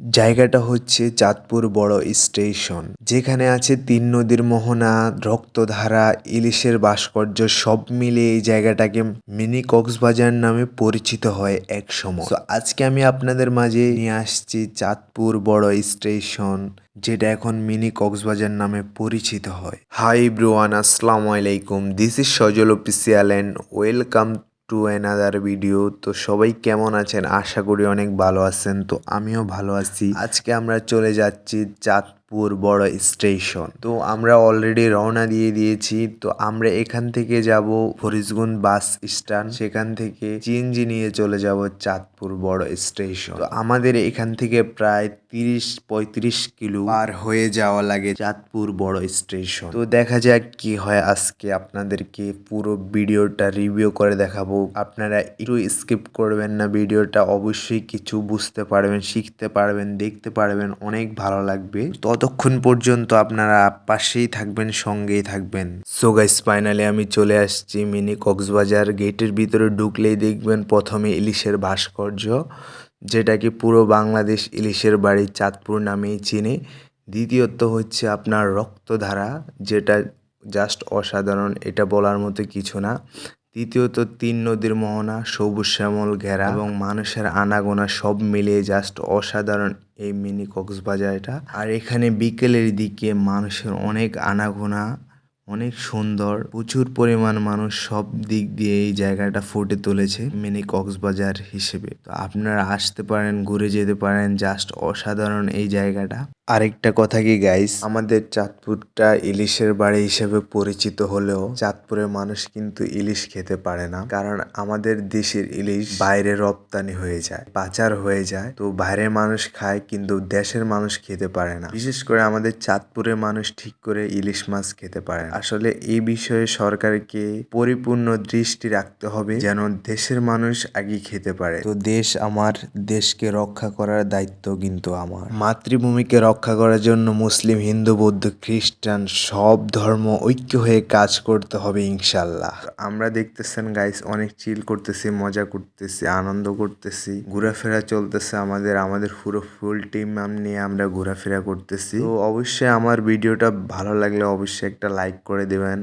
জায়গাটা হচ্ছে চাঁদপুর বড় স্টেশন, যেখানে আছে তিন নদীর মোহনা, রক্তধারা, ইলিশের ভাস্কর্য সব মিলিয়ে এই জায়গাটাকে মিনি কক্সবাজার নামে পরিচিত হয় এক সময়। তো আজকে আমি আপনাদের মাঝে নিয়ে আসছি চাঁদপুর বড় স্টেশন, যেটা এখন মিনি কক্সবাজার নামে পরিচিত হয়। হাই ব্রুয়ান, আসসালামু আলাইকুম, this is Sajal official and welcome to another video. তো সবাই কেমন আছেন? আশা করি অনেক ভালো আছেন। তো আমিও ভালো আছি। আজকে আমরা চলে যাচ্ছি চাঁদপুর বড় স্টেশন। তো আমরা অলরেডি রওনা দিয়ে দিয়েছি। তো আমরা এখান থেকে যাব ফরিদগঞ্জ বাস স্ট্যান্ড, সেখান থেকে সিএনজি নিয়ে চলে যাব চাঁদপুর বড় স্টেশন। তো আমাদের এখান থেকে প্রায় 30-35 কিলো পার হয়ে যাওয়া লাগে চাঁদপুর বড় স্টেশন। তো দেখা যাক কি হয়। আজকে আপনাদেরকে পুরো ভিডিওটা রিভিউ করে দেখাবো। আপনারা একটু স্কিপ করবেন না ভিডিওটা, অবশ্যই কিছু বুঝতে পারবেন, শিখতে পারবেন, দেখতে পারবেন, অনেক ভালো লাগবে। ততক্ষণ পর্যন্ত আপনারা পাশেই থাকবেন, সঙ্গেই থাকবেন। সো গাইস, ফাইনালি আমি চলে আসছি মিনি কক্সবাজার। গেটের ভিতরে ঢুকলেই দেখবেন প্রথমে ইলিশের ভাস্কর্য, যেটাকে পুরো বাংলাদেশ ইলিশের বাড়ি চাঁদপুর নামেই চিনে। দ্বিতীয়ত হচ্ছে আপনার রক্তধারা, যেটা জাস্ট অসাধারণ, এটা বলার মতো কিছু না। তৃতীয়ত তিন নদীর মোহনা, সবুজ শ্যামল ঘেরা এবং মানুষের আনাগোনা সব মিলিয়ে জাস্ট অসাধারণ এই মিনি কক্সবাজারটা। আর এখানে বিকেলের দিকে মানুষের অনেক আনাগোনা, অনেক সুন্দর, প্রচুর পরিমাণ মানুষ সব দিক দিয়ে এই জায়গাটা ফুটে তুলেছে মিনি কক্সবাজার হিসেবে। তো আপনারা আসতে পারেন, ঘুরে যেতে পারেন, জাস্ট অসাধারণ এই জায়গাটা। আরেকটা কথা কি গাইস, আমাদের চাঁদপুরটা ইলিশের বাড়ি হিসেবে পরিচিত হলেও চাঁদপুরের মানুষ কিন্তু ইলিশ খেতে পারে না, কারণ আমাদের দেশের ইলিশ বাইরে রপ্তানি হয়ে যায়, পাচার হয়ে যায়। তো বাইরের মানুষ খায় কিন্তু দেশের মানুষ খেতে পারে না। বিশেষ করে আমাদের চাঁদপুরের মানুষ ঠিক করে ইলিশ মাছ খেতে পারে না। আসলে এই বিষয়ে সরকারকে পরিপূর্ণ দৃষ্টি রাখতে হবে, যেন দেশের মানুষ আগে খেতে পারে। তো দেশ আমার, দেশকে রক্ষা করার দায়িত্ব কিন্তু আমার। মাতৃভূমিকে রক্ষা করার জন্য মুসলিম, হিন্দু, বৌদ্ধ, খ্রিস্টান সব ধর্ম ঐক্য হয়ে কাজ করতে হবে ইনশাল্লাহ। আমরা দেখতেছেন গাইস, অনেক চিল করতেছি, মজা করতেছি, আনন্দ করতেছি, ঘোরাফেরা চলতেছে আমাদের পুরো ফুল টিম নিয়ে আমরা ঘোরাফেরা করতেছি। তো অবশ্যই আমার ভিডিওটা ভালো লাগলে অবশ্যই একটা লাইক করে দেবেন।